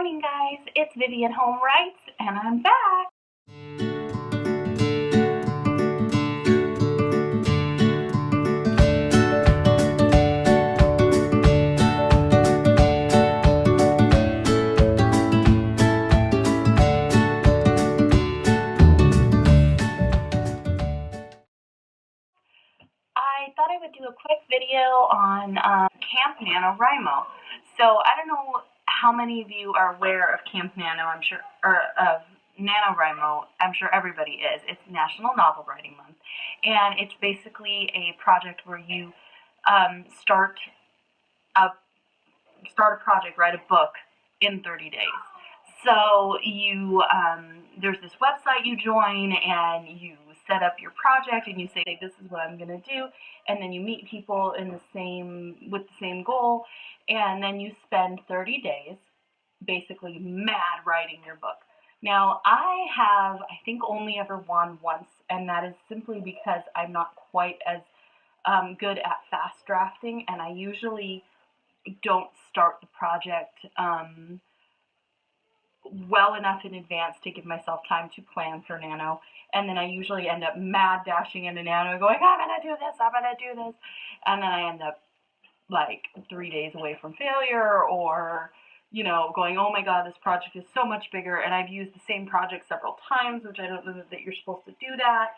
morning, guys. It's Vivi at Home Writes, and I'm back. I thought I would do a quick video on Camp Nanowrimo. So I don't know how many of you are aware of Camp Nano, I'm sure, or of Nanowrimo. I'm sure everybody is. It's National Novel Writing Month, and it's basically a project where you start a project, write a book in 30 days. So you there's this website you join, and you set up your project, and you say, this is what I'm going to do, and then you meet people with the same goal, and then you spend 30 days basically mad writing your book. Now, I think only ever won once, and that is simply because I'm not quite as good at fast drafting, and I usually don't start the project well enough in advance to give myself time to plan for Nano, and then I usually end up mad dashing into Nano going, I'm gonna do this, and then I end up like 3 days away from failure, or going, oh my god, this project is so much bigger, and I've used the same project several times, which I don't know that you're supposed to do that.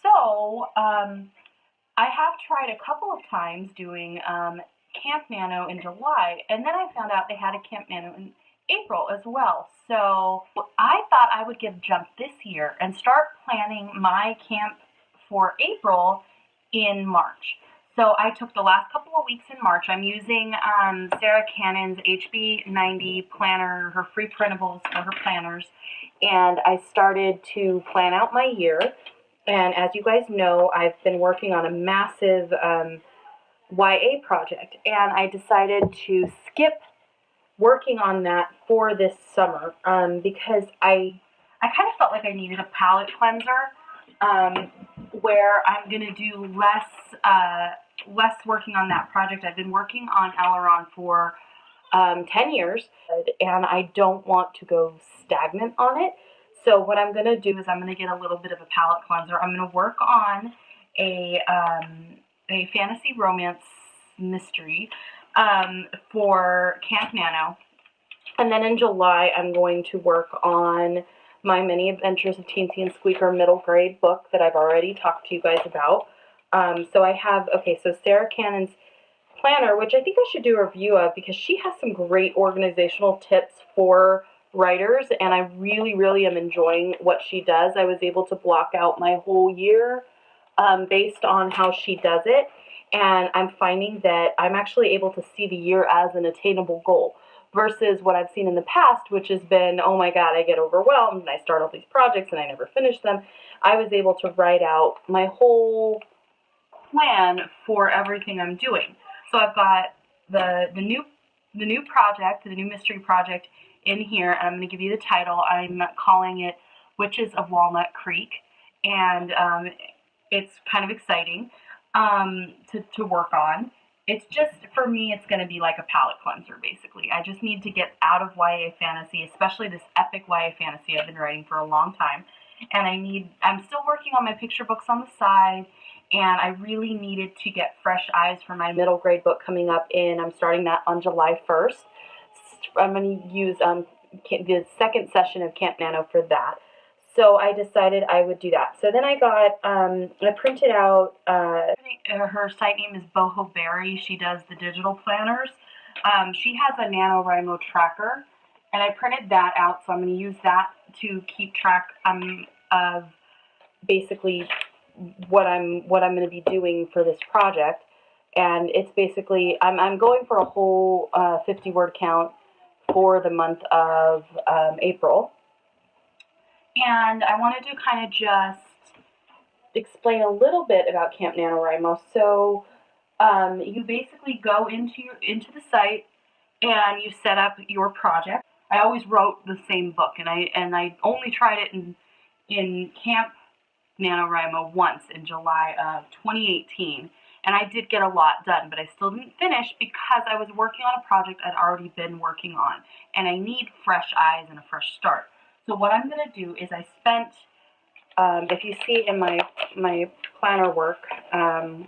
So I have tried a couple of times doing Camp Nano in July, and then I found out they had a Camp Nano in April as well. So I thought I would give a jump this year and start planning my camp for April in March. So I took the last couple of weeks in March. I'm using Sarra Cannon's HB90 planner, her free printables for her planners, and I started to plan out my year. And as you guys know, I've been working on a massive YA project, and I decided to skip working on that for this summer because I kind of felt like I needed a palette cleanser where I'm going to do less working on that project. I've been working on Ellyron for 10 years, and I don't want to go stagnant on it. So what I'm going to do is I'm going to get a little bit of a palette cleanser. I'm going to work on a fantasy romance mystery for Camp Nano, and then in July I'm going to work on my Many Adventures of Teensy and Squeaker middle grade book that I've already talked to you guys about. So I have, so Sarra Cannon's planner, which I think I should do a review of because she has some great organizational tips for writers, and I really, really am enjoying what she does. I was able to block out my whole year based on how she does it, and I'm finding that I'm actually able to see the year as an attainable goal versus what I've seen in the past, which has been, oh my god, I get overwhelmed and I start all these projects and I never finish them. I was able to write out my whole plan for everything I'm doing. So I've got the new mystery project in here, and I'm going to give you the title. I'm calling it Witches of Walnut Creek, and it's kind of exciting to work on. It's just, for me, it's going to be like a palette cleanser, basically. I just need to get out of YA fantasy, especially this epic YA fantasy I've been writing for a long time. And I'm still working on my picture books on the side, and I really needed to get fresh eyes for my middle grade book coming up I'm starting that on July 1st. I'm going to use the second session of Camp Nano for that. So I decided I would do that. So then I printed out, her site name is Boho Berry. She does the digital planners. She has a NaNoWriMo tracker, and I printed that out, so I'm going to use that to keep track of basically what I'm going to be doing for this project. And it's basically, I'm going for a whole 50-word count for the month of April. And I wanted to kind of just explain a little bit about Camp Nanowrimo. So you basically go into the site and you set up your project. I always wrote the same book, and I only tried it in Camp Nanowrimo once in July of 2018. And I did get a lot done, but I still didn't finish because I was working on a project I'd already been working on, and I need fresh eyes and a fresh start. So what I'm going to do is I spent, if you see in my planner work from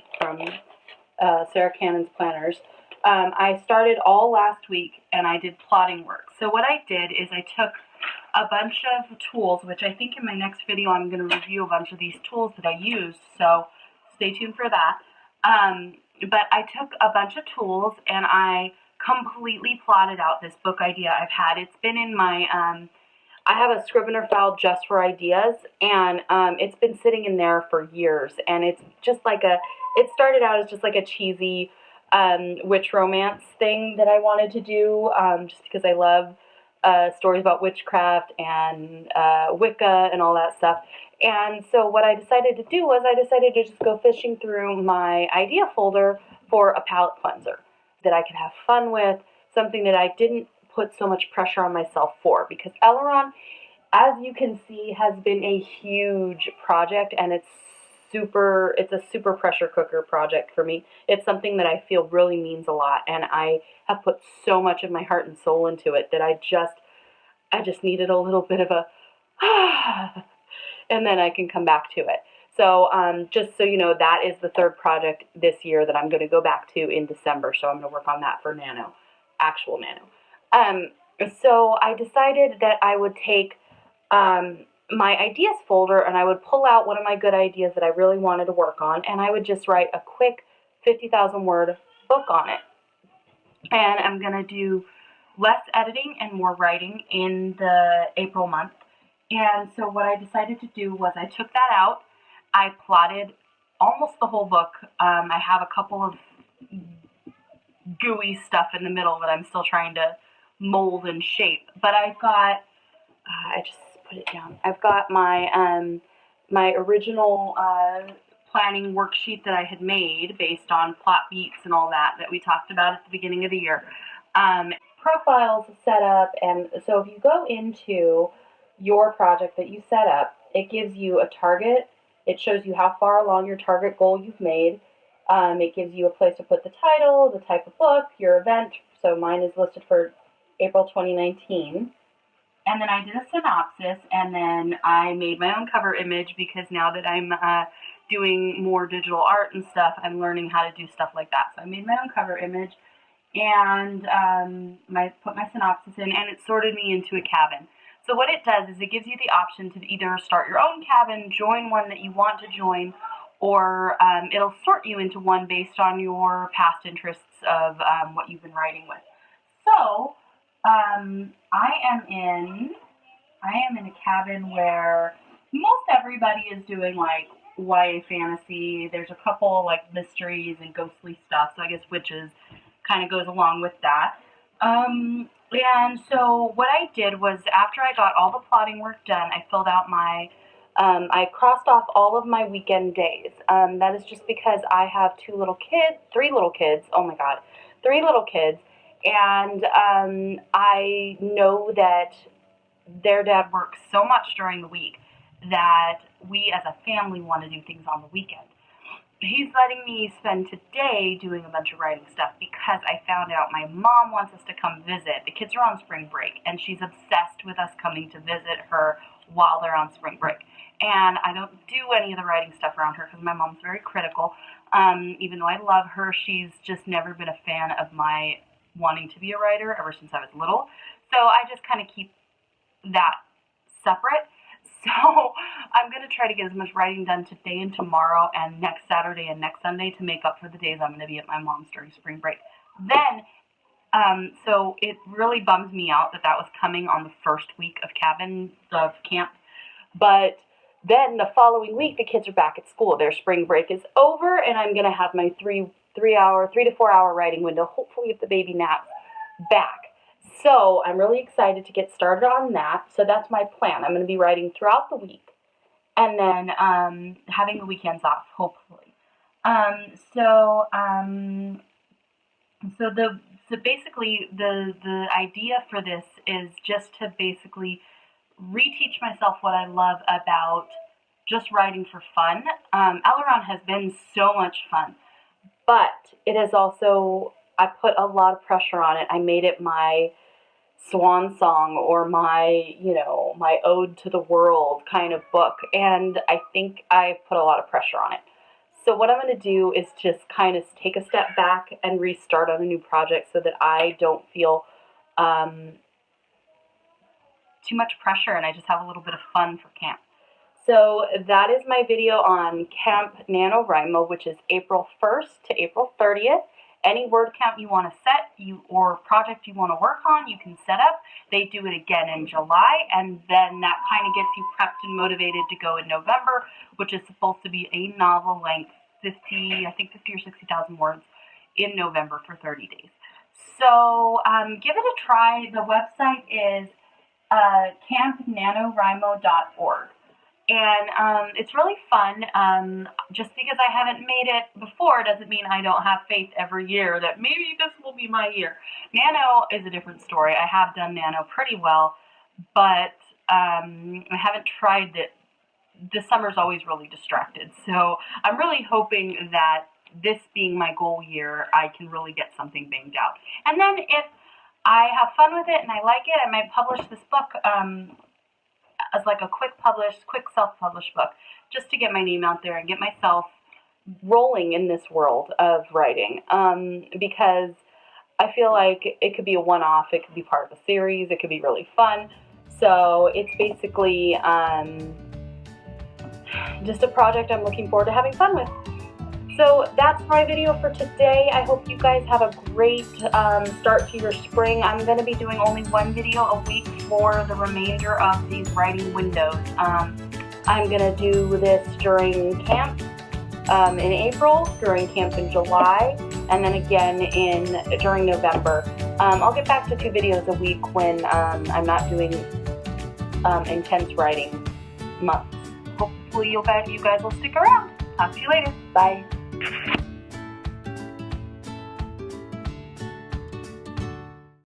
Sarah Cannon's planners, I started all last week and I did plotting work. So what I did is I took a bunch of tools, which I think in my next video I'm going to review a bunch of these tools that I used, so stay tuned for that. But I took a bunch of tools and I completely plotted out this book idea I've had. It's been in my, I have a Scrivener file just for ideas, and it's been sitting in there for years, and it's just like it started out as just like a cheesy witch romance thing that I wanted to do, just because I love stories about witchcraft and Wicca and all that stuff. And so what I decided to do was I decided to just go fishing through my idea folder for a palette cleanser that I could have fun with, something that I didn't put so much pressure on myself for, because Ellyron, as you can see, has been a huge project, and it's a super pressure cooker project for me. It's something that I feel really means a lot, and I have put so much of my heart and soul into it that I just needed a little bit of a and then I can come back to it. So just so you know, that is the third project this year that I'm going to go back to in December. So I'm going to work on that for Nano, actual Nano. So I decided that I would take my ideas folder and I would pull out one of my good ideas that I really wanted to work on, and I would just write a quick 50,000 word book on it. And I'm going to do less editing and more writing in the April month. And so what I decided to do was I took that out. I plotted almost the whole book. I have a couple of gooey stuff in the middle that I'm still trying to mold and shape. But I've got, I just put it down. I've got my my original planning worksheet that I had made based on plot beats and all that we talked about at the beginning of the year. Profiles set up, and so if you go into your project that you set up, it gives you a target. It shows you how far along your target goal you've made. It gives you a place to put the title, the type of book, your event. So mine is listed for April 2019. And then I did a synopsis, and then I made my own cover image, because now that I'm doing more digital art and stuff, I'm learning how to do stuff like that. So I made my own cover image, and put my synopsis in, and it sorted me into a cabin. So what it does is it gives you the option to either start your own cabin, join one that you want to join, or it'll sort you into one based on your past interests of what you've been writing with. So I am in a cabin where most everybody is doing like YA fantasy. There's a couple like mysteries and ghostly stuff, so I guess witches kind of goes along with that. And so what I did was, after I got all the plotting work done, I filled out my, I crossed off all of my weekend days. That is just because I have three little kids, oh my god, 3 little kids, and I know that their dad works so much during the week that we as a family want to do things on the weekend. He's letting me spend today doing a bunch of writing stuff because I found out my mom wants us to come visit. The kids are on spring break, and she's obsessed with us coming to visit her while they're on spring break. And I don't do any of the writing stuff around her because my mom's very critical. Even though I love her, she's just never been a fan of my wanting to be a writer ever since I was little. So I just kind of keep that separate. So I'm going to try to get as much writing done today and tomorrow and next Saturday and next Sunday to make up for the days I'm going to be at my mom's during spring break. Then, so it really bums me out that was coming on the first week of camp. But then the following week, the kids are back at school. Their spring break is over, and I'm going to have my 3 to 4 hour writing window, hopefully if the baby naps, back. So I'm really excited to get started on that. So that's my plan. I'm going to be writing throughout the week, and then having the weekends off, hopefully. So basically the idea for this is just to basically reteach myself what I love about just writing for fun. Ellyron has been so much fun, but it has also, I put a lot of pressure on it. I made it my swan song or my, you know, my ode to the world kind of book, and I think I put a lot of pressure on it. So what I'm going to do is just kind of take a step back and restart on a new project so that I don't feel too much pressure and I just have a little bit of fun for camp. So that is my video on Camp Nanowrimo, which is April 1st to April 30th. Any word count you want to set or project you want to work on, you can set up. They do it again in July, and then that kind of gets you prepped and motivated to go in November, which is supposed to be a novel length, 50 or 60,000 words in November for 30 days. So give it a try. The website is campnanorimo.org. And it's really fun. Just because I haven't made it before doesn't mean I don't have faith every year that maybe this will be my year. Nano is a different story. I have done Nano pretty well, but I haven't tried it. This summer's always really distracted. So I'm really hoping that this being my goal year, I can really get something banged out. And then if I have fun with it and I like it, I might publish this book as like a quick self-published book, just to get my name out there and get myself rolling in this world of writing, because I feel like it could be a one-off, it could be part of a series, it could be really fun. So it's basically just a project I'm looking forward to having fun with. So that's my video for today. I hope you guys have a great start to your spring. I'm going to be doing only one video a week for the remainder of these writing windows. I'm going to do this during camp in April, during camp in July, and then again during November. I'll get back to 2 videos a week when I'm not doing intense writing months. Hopefully you guys will stick around. Talk to you later. Bye.